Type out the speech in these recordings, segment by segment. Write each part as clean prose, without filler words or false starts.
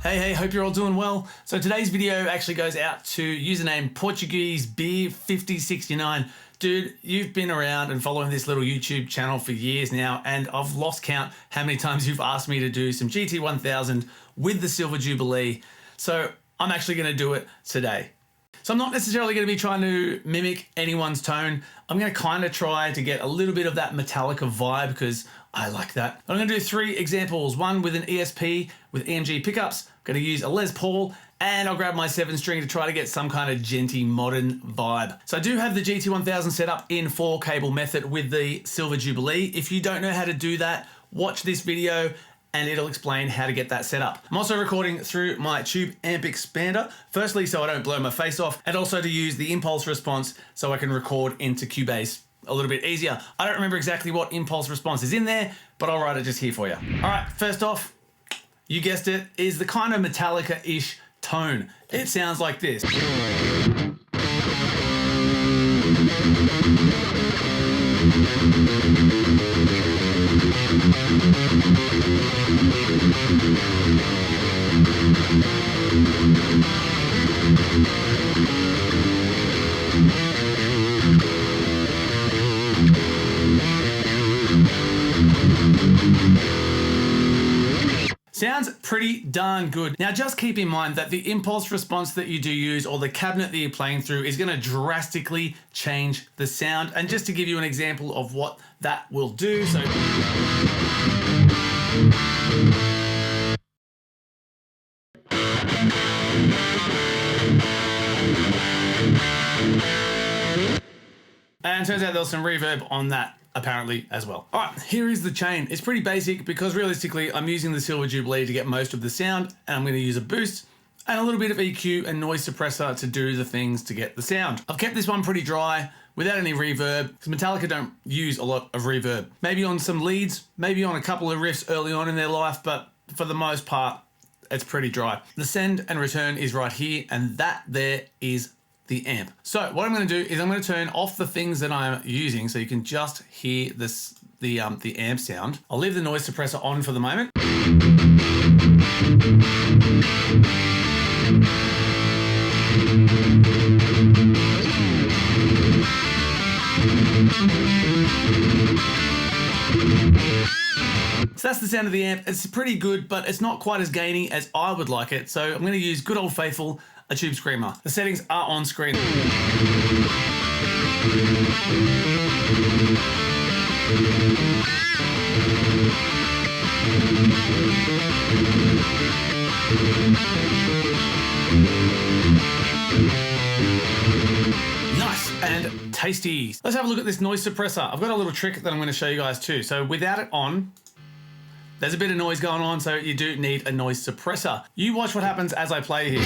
Hey, hope you're all doing well. So today's video actually goes out to username Portuguese Beer 5069. Dude, you've been around and following this little YouTube channel for years now, and I've lost count how many times you've asked me to do some GT-1000 with the Silver Jubilee. So I'm actually gonna do it today. So I'm not necessarily going to be trying to mimic anyone's tone. I'm going to kind of try to get a little bit of that Metallica vibe because I like that. I'm going to do 3 examples. One with an ESP with EMG pickups. I'm going to use a Les Paul, and I'll grab my 7-string to try to get some kind of genty modern vibe. So I do have the GT-1000 set up in 4-cable method with the Silver Jubilee. If you don't know how to do that, watch this video and it'll explain how to get that set up. I'm also recording through my tube amp expander, firstly so I don't blow my face off, and also to use the impulse response so I can record into Cubase a little bit easier. I don't remember exactly what impulse response is in there, but I'll write it just here for you. All right, first off, you guessed it, is the kind of Metallica-ish tone. It sounds like this. Sounds pretty darn good. Now just keep in mind that the impulse response that you do use or the cabinet that you're playing through is going to drastically change the sound. And just to give you an example of what that will do, so and turns out there was some reverb on that apparently as well. All right, here is the chain. It's pretty basic because realistically I'm using the Silver Jubilee to get most of the sound, and I'm going to use a boost and a little bit of EQ and noise suppressor to do the things to get the sound. I've kept this one pretty dry without any reverb because Metallica don't use a lot of reverb. Maybe on some leads, maybe on a couple of riffs early on in their life, but for the most part, it's pretty dry. The send and return is right here, and that there is the amp. So what I'm going to do is I'm going to turn off the things that I'm using so you can just hear this, the amp sound. I'll leave the noise suppressor on for the moment. So that's the sound of the amp. It's pretty good, but it's not quite as gainy as I would like it. So I'm going to use good old faithful a tube screamer. The settings are on screen. Nice and tasty. Let's have a look at this noise suppressor. I've got a little trick that I'm going to show you guys too. So without it on, there's a bit of noise going on, so you do need a noise suppressor. You watch what happens as I play here.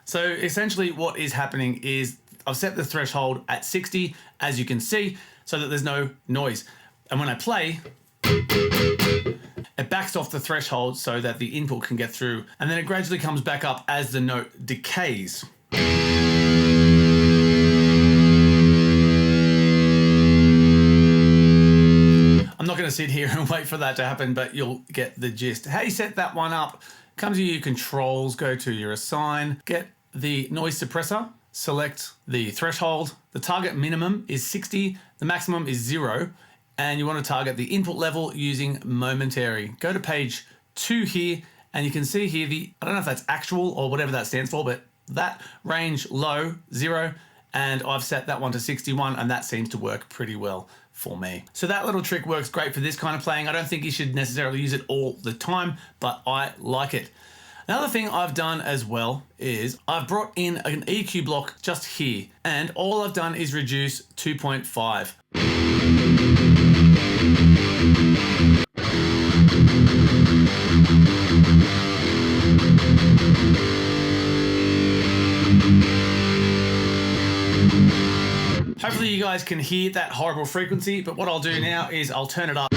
So essentially what is happening is I've set the threshold at 60, as you can see, so that there's no noise. And when I play, it backs off the threshold so that the input can get through, and then it gradually comes back up as the note decays. I'm not going to sit here and wait for that to happen, but you'll get the gist. How you set that one up, come to your controls, go to your assign, get the noise suppressor, select the threshold. The target minimum is 60, the maximum is 0, and you want to target the input level using momentary. Go to page 2 here, and you can see here I don't know if that's actual or whatever that stands for, but that range low, 0, and I've set that one to 61, and that seems to work pretty well for me. So that little trick works great for this kind of playing. I don't think you should necessarily use it all the time, but I like it. Another thing I've done as well is I've brought in an EQ block just here, and all I've done is reduce 2.5. Hopefully you guys can hear that horrible frequency, but what I'll do now is I'll turn it up.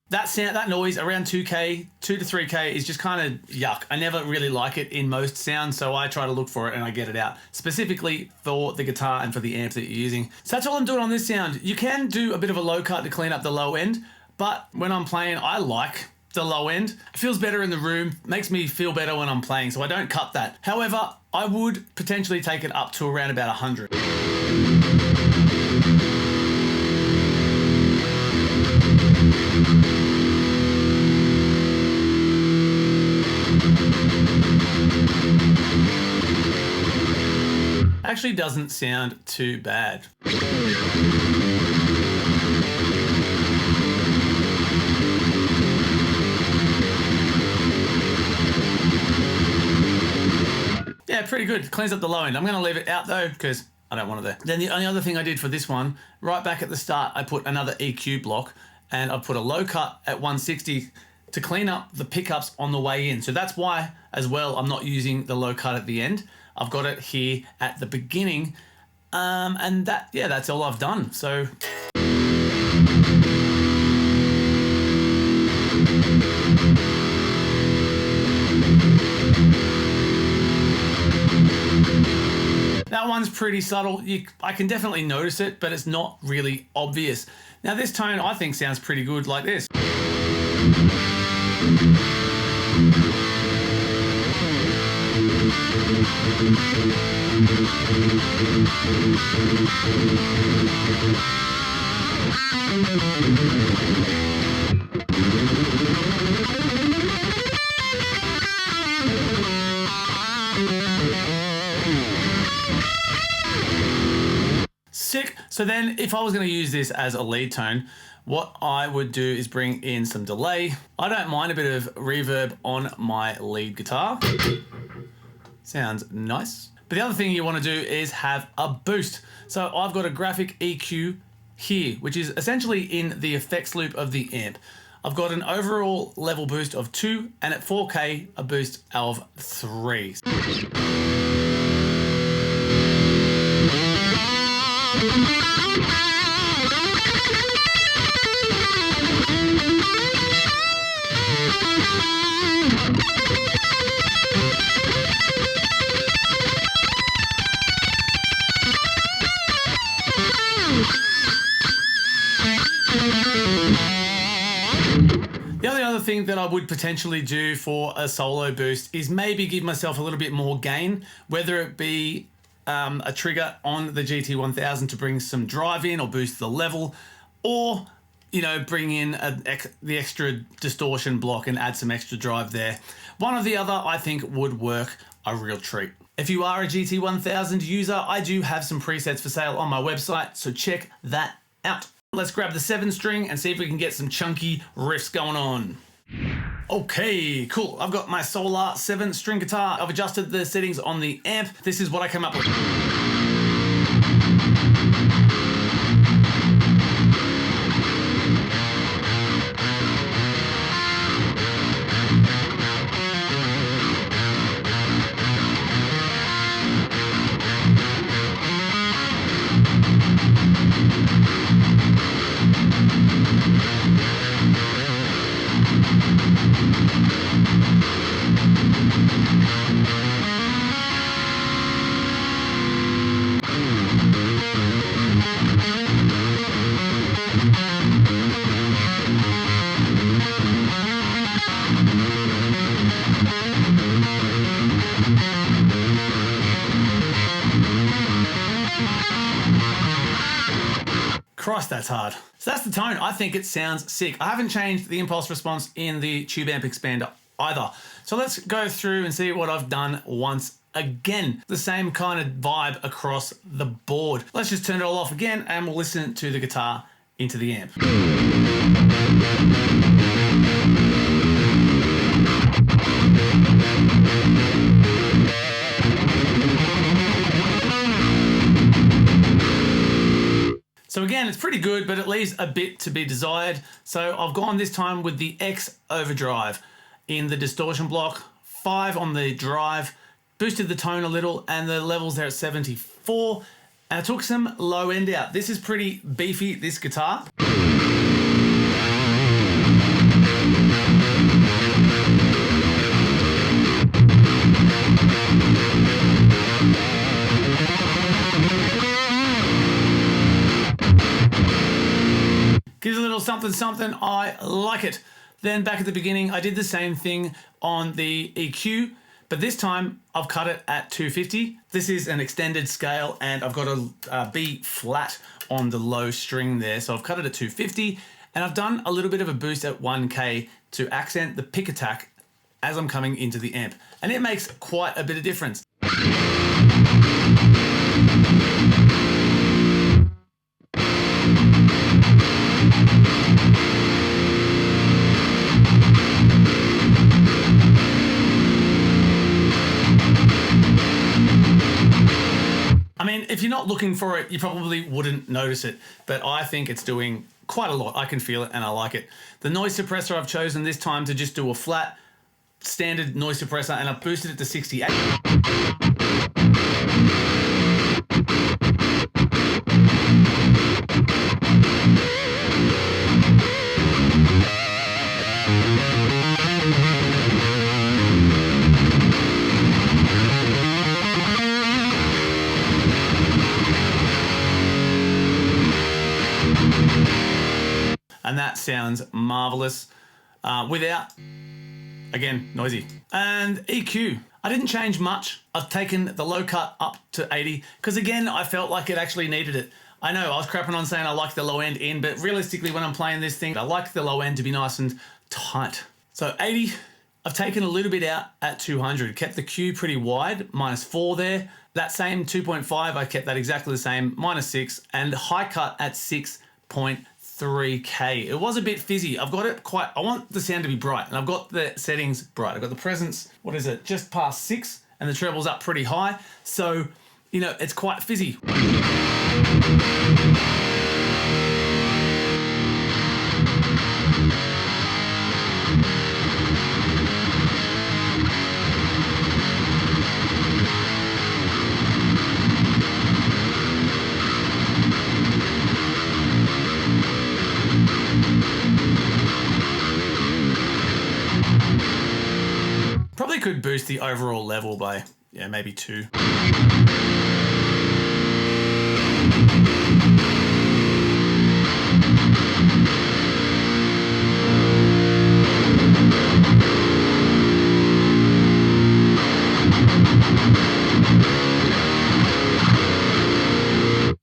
That sound, that noise around 2K, 2 to 3K is just kind of yuck. I never really like it in most sounds, so I try to look for it and I get it out, specifically for the guitar and for the amp that you're using. So that's all I'm doing on this sound. You can do a bit of a low cut to clean up the low end, but when I'm playing, I like the low end. It feels better in the room, makes me feel better when I'm playing, so I don't cut that. However, I would potentially take it up to around about 100. Actually doesn't sound too bad. Yeah, pretty good. Cleans up the low end. I'm going to leave it out though because I don't want it there. Then the only other thing I did for this one, right back at the start, I put another EQ block and I put a low cut at 160 to clean up the pickups on the way in. So that's why as well I'm not using the low cut at the end. I've got it here at the beginning, and that's all I've done. So that one's pretty subtle. I can definitely notice it, but it's not really obvious. Now this tone I think sounds pretty good like this. Sick. So then if I was going to use this as a lead tone, what I would do is bring in some delay. I don't mind a bit of reverb on my lead guitar. Sounds nice. But the other thing you want to do is have a boost. So I've got a graphic EQ here, which is essentially in the effects loop of the amp. I've got an overall level boost of 2 and at 4K a boost of 3. The only other thing that I would potentially do for a solo boost is maybe give myself a little bit more gain, whether it be a trigger on the GT-1000 to bring some drive in or boost the level, or bring in the extra distortion block and add some extra drive there. One or the other I think would work a real treat. If you are a GT-1000 user, I do have some presets for sale on my website, so check that out. Let's grab the 7-string and see if we can get some chunky riffs going on. Okay, cool. I've got my Solar 7-string guitar. I've adjusted the settings on the amp. This is what I came up with. Christ, that's hard. So that's the tone. I think it sounds sick. I haven't changed the impulse response in the tube amp expander either. So let's go through and see what I've done once again. The same kind of vibe across the board. Let's just turn it all off again and we'll listen to the guitar into the amp. So again, it's pretty good, but it leaves a bit to be desired. So I've gone this time with the X overdrive in the distortion block, 5 on the drive, boosted the tone a little, and the levels there at 74. And I took some low end out. This is pretty beefy, this guitar. something, something. I like it. Then back at the beginning, I did the same thing on the EQ, but this time I've cut it at 250. This is an extended scale and I've got a B flat on the low string there. So I've cut it at 250 and I've done a little bit of a boost at 1K to accent the pick attack as I'm coming into the amp. And it makes quite a bit of difference. I mean, if you're not looking for it, you probably wouldn't notice it, but I think it's doing quite a lot. I can feel it and I like it. The noise suppressor I've chosen this time to just do a flat standard noise suppressor and I've boosted it to 68. And that sounds marvelous without, again, noisy. And EQ, I didn't change much. I've taken the low cut up to 80 because again, I felt like it actually needed it. I know I was crapping on saying I like the low end in, but realistically when I'm playing this thing, I like the low end to be nice and tight. So 80, I've taken a little bit out at 200, kept the Q pretty wide, -4 there. That same 2.5, I kept that exactly the same, -6, and high cut at 6.3K. It was a bit fizzy. I've got it quite, I want the sound to be bright and I've got the settings bright. I've got the presence, what is it, just past 6 and the treble's up pretty high. So, you know, it's quite fizzy. Probably could boost the overall level by, yeah, maybe 2.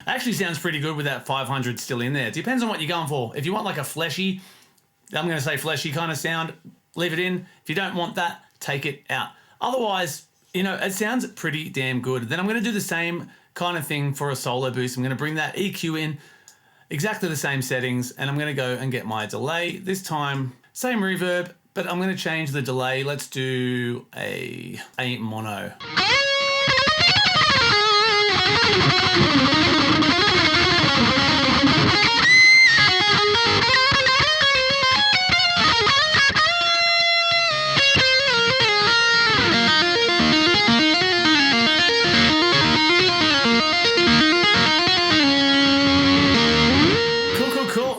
Actually sounds pretty good with that 500 still in there. It depends on what you're going for. If you want like a fleshy, I'm going to say fleshy kind of sound, leave it in. If you don't want that, take it out. Otherwise, you know, it sounds pretty damn good. Then I'm going to do the same kind of thing for a solo boost. I'm going to bring that EQ in, exactly the same settings, and I'm going to go and get my delay. This time, same reverb, but I'm going to change the delay. Let's do a mono.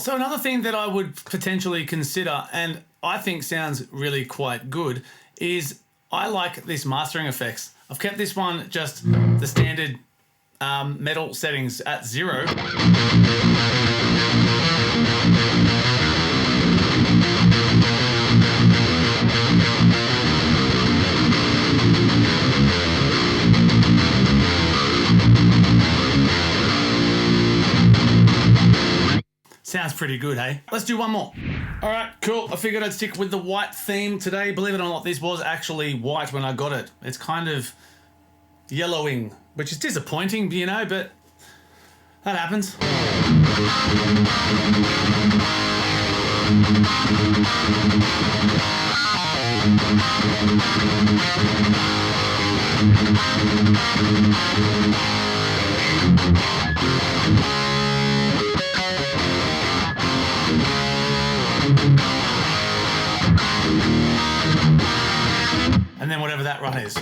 So another thing that I would potentially consider, and I think sounds really quite good, is I like this mastering effects. I've kept this one just the standard metal settings at 0. Sounds pretty good, hey? Let's do one more. All right, cool. I figured I'd stick with the white theme today. Believe it or not, this was actually white when I got it. It's kind of yellowing, which is disappointing, you know, but that happens. And then whatever that run is.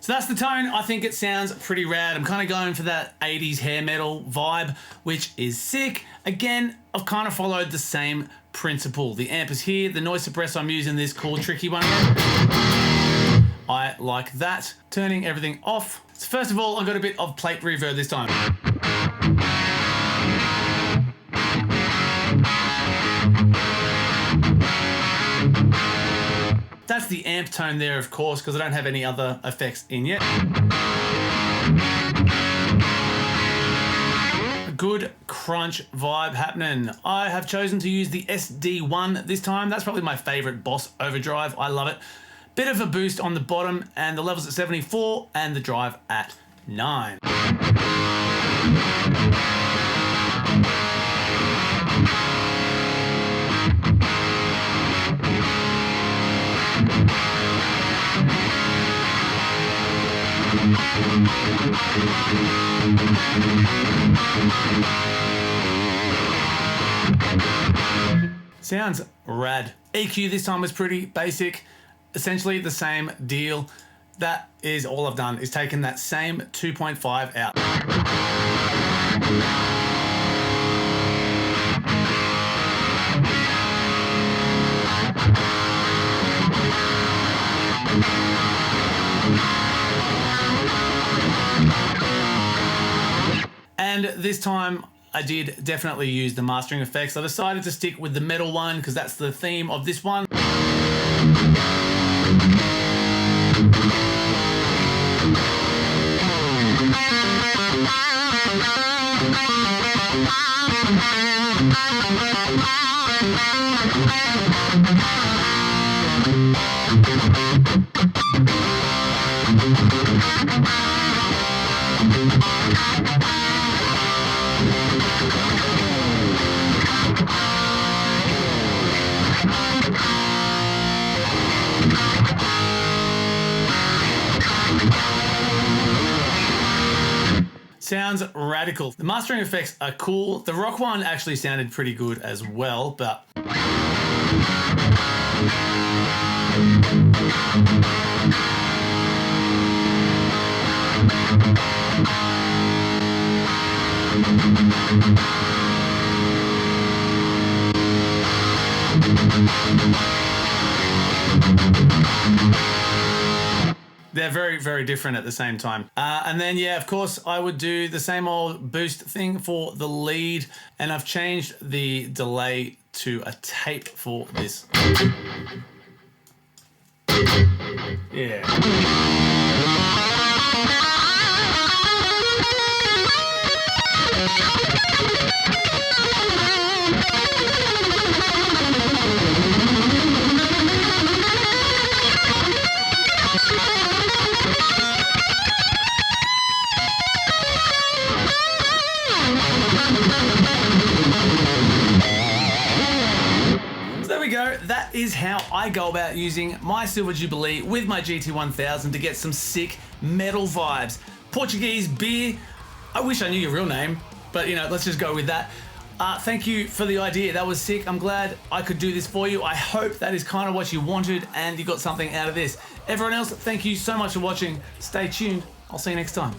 So that's the tone. I think it sounds pretty rad. I'm kind of going for that 80s hair metal vibe, which is sick. Again, I've kind of followed the same principle. The amp is here. The noise suppressor I'm using, this cool tricky one. I like that. Turning everything off. So first of all, I got a bit of plate reverb this time. That's the amp tone there, of course, because I don't have any other effects in yet. A good crunch vibe happening. I have chosen to use the SD1 this time. That's probably my favorite Boss overdrive. I love it. Bit of a boost on the bottom, and the levels at 74 and the drive at 9. Sounds rad. EQ this time was pretty basic. Essentially the same deal. That is all I've done, is taken that same 2.5 out. And this time I did definitely use the mastering effects. I decided to stick with the metal one because that's the theme of this one. Sounds radical. The mastering effects are cool. The rock one actually sounded pretty good as well, but they're very, very different at the same time. And then, yeah, of course, I would do the same old boost thing for the lead, and I've changed the delay to a tape for this. Yeah. That is how I go about using my Silver Jubilee with my GT-1000 to get some sick metal vibes. Portuguese beer. I wish I knew your real name, but you know, let's just go with that. Thank you for the idea. That was sick. I'm glad I could do this for you. I hope that is kind of what you wanted and you got something out of this. Everyone else, thank you so much for watching. Stay tuned. I'll see you next time.